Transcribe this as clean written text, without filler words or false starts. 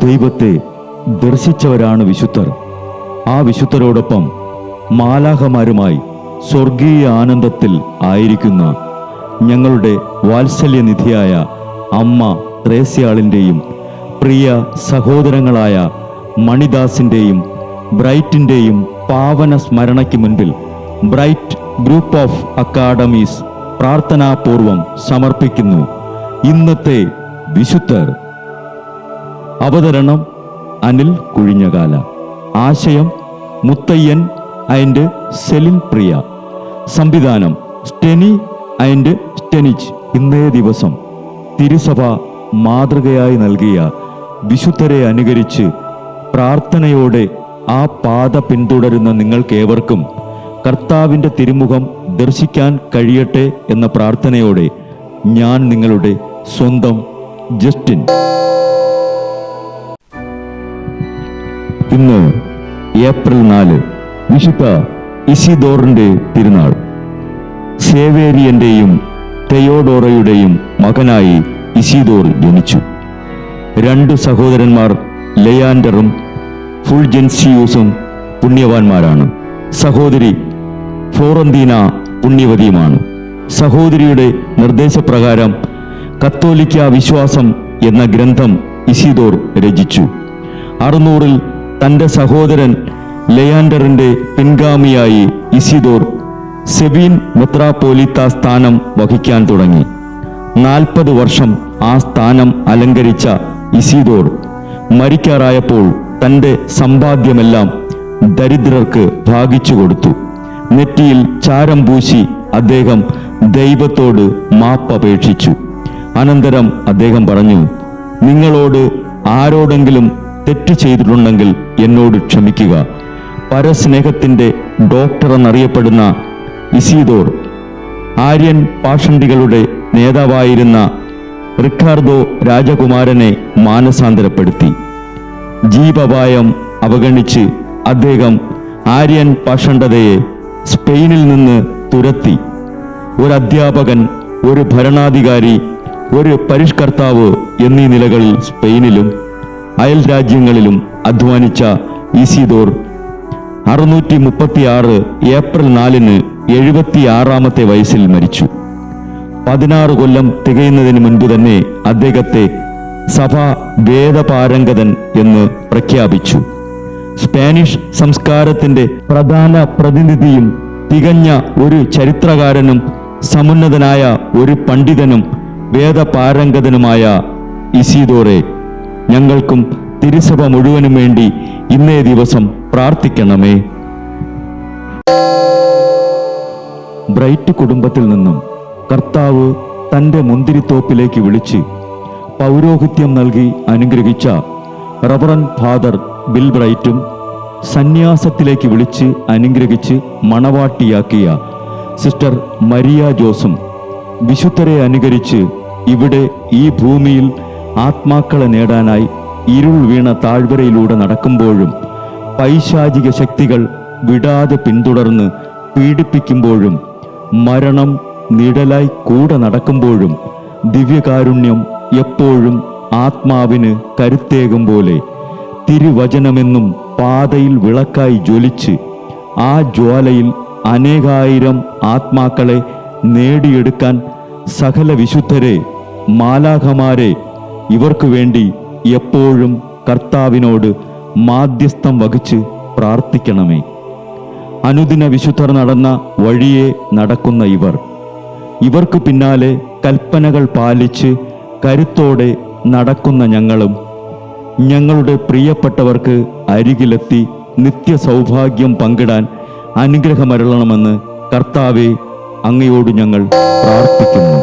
ദൈവത്തെ ദർശിച്ചവരാണ് വിശുദ്ധർ. ആ വിശുദ്ധരോടൊപ്പം മാലാഖമാരുമായി സ്വർഗീയ ആനന്ദത്തിൽ ആയിരിക്കുന്ന ഞങ്ങളുടെ വാത്സല്യനിധിയായ അമ്മ ത്രേസ്യാളിൻ്റെയും പ്രിയ സഹോദരങ്ങളായ മണിദാസിൻ്റെയും ബ്രൈറ്റിൻ്റെയും പാവന സ്മരണയ്ക്ക് മുൻപിൽ ബ്രൈറ്റ് ഗ്രൂപ്പ് ഓഫ് അക്കാഡമീസ് പ്രാർത്ഥനാപൂർവം സമർപ്പിക്കുന്നു ഇന്നത്തെ വിശുദ്ധർ. അവതരണം അനിൽ കുഴിഞ്ഞകാല. ആശയം മുത്തയ്യൻ ആൻഡ് സെലിൻ പ്രിയ. സംവിധാനം സ്റ്റെനി ആൻഡ് സ്റ്റെനിച്ച്. ഇന്നേ ദിവസം തിരുസഭ മാതൃകയായി നൽകിയ വിശുദ്ധരെ അനുകരിച്ച് പ്രാർത്ഥനയോടെ ആ പാത പിന്തുടരുന്ന നിങ്ങൾക്കേവർക്കും കർത്താവിൻ്റെ തിരുമുഖം ദർശിക്കാൻ കഴിയട്ടെ എന്ന പ്രാർത്ഥനയോടെ ഞാൻ നിങ്ങളുടെ സ്വന്തം ജസ്റ്റിൻ. ഇന്ന് ഏപ്രിൽ 4 വിശുദ്ധ ഇസിദോറിൻ്റെ തിരുനാൾ. സേവേരിയൻ്റെയും തെയോഡോറയുടെയും മകനായി ഇസിദോർ ജനിച്ചു. 2 സഹോദരന്മാർ ലെയാൻഡറും ഫുൾജൻസിയൂസും പുണ്യവാന്മാരാണ്. സഹോദരി ഫ്ലോറന്തീന പുണ്യവതിയുമാണ്. സഹോദരിയുടെ നിർദ്ദേശപ്രകാരം കത്തോലിക്ക വിശ്വാസം എന്ന ഗ്രന്ഥം ഇസിദോർ രചിച്ചു. 600-ൽ തൻ്റെ സഹോദരൻ ലെയാൻഡറിൻ്റെ പിൻഗാമിയായി ഇസിദോർ സെബീൻ മെത്രാപ്പോലീത്ത സ്ഥാനം വഹിക്കാൻ തുടങ്ങി. 40 വർഷം ആ സ്ഥാനം അലങ്കരിച്ച ഇസിദോർ മരിക്കാറായപ്പോൾ തൻ്റെ സമ്പാദ്യമെല്ലാം ദരിദ്രർക്ക് ഭാഗിച്ചു കൊടുത്തു. നെറ്റിയിൽ ചാരം പൂശി അദ്ദേഹം ദൈവത്തോട് മാപ്പപേക്ഷിച്ചു. അനന്തരം അദ്ദേഹം പറഞ്ഞു, നിങ്ങളോട് ആരോടെങ്കിലും തെറ്റ് ചെയ്തിട്ടുണ്ടെങ്കിൽ എന്നോട് ക്ഷമിക്കുക. പരസ്നേഹത്തിൻ്റെ ഡോക്ടർ എന്നറിയപ്പെടുന്ന ഇസിദോർ ആര്യൻ പാഷണ്ഡികളുടെ നേതാവായിരുന്ന റിക്കാർഡോ രാജകുമാരനെ മാനസാന്തരപ്പെടുത്തി. ജീവപായം അവഗണിച്ച് അദ്ദേഹം ആര്യൻ പാഷണ്ഡതയെ സ്പെയിനിൽ നിന്ന് തുരത്തി. ഒരു അധ്യാപകൻ, ഒരു ഭരണാധികാരി, ഒരു പരിഷ്കർത്താവ് എന്നീ നിലകളിൽ സ്പെയിനിലും അയൽ രാജ്യങ്ങളിലും അധ്വാനിച്ച ഇസിദോർ 636 ഏപ്രിൽ 4 76-ാമത്തെ വയസ്സിൽ മരിച്ചു. 16 കൊല്ലം തികയുന്നതിന് മുൻപ് തന്നെ അദ്ദേഹത്തെ സഭാ വേദപാരംഗതൻ എന്ന് പ്രഖ്യാപിച്ചു. സ്പാനിഷ് സംസ്കാരത്തിൻ്റെ പ്രധാന പ്രതിനിധിയും തികഞ്ഞ ഒരു ചരിത്രകാരനും സമുന്നതനായ ഒരു പണ്ഡിതനും വേദപാരംഗതനുമായ ഇസിദോറെ ഞങ്ങൾക്കും തിരുസഭ മുഴുവനും വേണ്ടി ഇന്നേ ദിവസം പ്രാർത്ഥിക്കണമേ. ബ്രൈറ്റ് കുടുംബത്തിൽ നിന്നും കർത്താവ് തൻ്റെ മുന്തിരിത്തോപ്പിലേക്ക് വിളിച്ച് പൗരോഹിത്യം നൽകി അനുഗ്രഹിച്ച റവറൻ ഫാദർ ബിൽ ബ്രൈറ്റും സന്യാസത്തിലേക്ക് വിളിച്ച് അനുഗ്രഹിച്ച് മണവാട്ടിയാക്കിയ സിസ്റ്റർ മരിയ ജോസും വിശുദ്ധരെ അനുകരിച്ച് ഇവിടെ ഈ ഭൂമിയിൽ ആത്മാക്കളെ നേടാനായി ഇരുൾ വീണ താഴ്വരയിലൂടെ നടക്കുമ്പോഴും പൈശാചിക ശക്തികൾ വിടാതെ പിന്തുടർന്ന് പീഡിപ്പിക്കുമ്പോഴും മരണം നിഴലായി കൂടെ നടക്കുമ്പോഴും ദിവ്യകാരുണ്യം എപ്പോഴും ആത്മാവിന് കരുത്തേകും പോലെ തിരുവചനമെന്നും പാതയിൽ വിളക്കായി ജ്വലിച്ച് ആ ജ്വാലയിൽ അനേകായിരം ആത്മാക്കളെ നേടിയെടുക്കാൻ സകല വിശുദ്ധരെ, മാലാഖമാരെ ഇവർക്കു വേണ്ടി എപ്പോഴും കർത്താവിനോട് മാധ്യസ്ഥം വഹിച്ച് പ്രാർത്ഥിക്കണമേ. അനുദിന വിശുദ്ധർ നടന്ന വഴിയെ നടക്കുന്ന ഇവർക്ക് പിന്നാലെ കൽപ്പനകൾ പാലിച്ച് കരുത്തോടെ നടക്കുന്ന ഞങ്ങളും ഞങ്ങളുടെ പ്രിയപ്പെട്ടവർക്ക് അരികിലെത്തി നിത്യസൗഭാഗ്യം പങ്കിടാൻ അനുഗ്രഹമരുളണമെന്ന് കർത്താവേ അങ്ങയോട് ഞങ്ങൾ പ്രാർത്ഥിക്കുന്നു.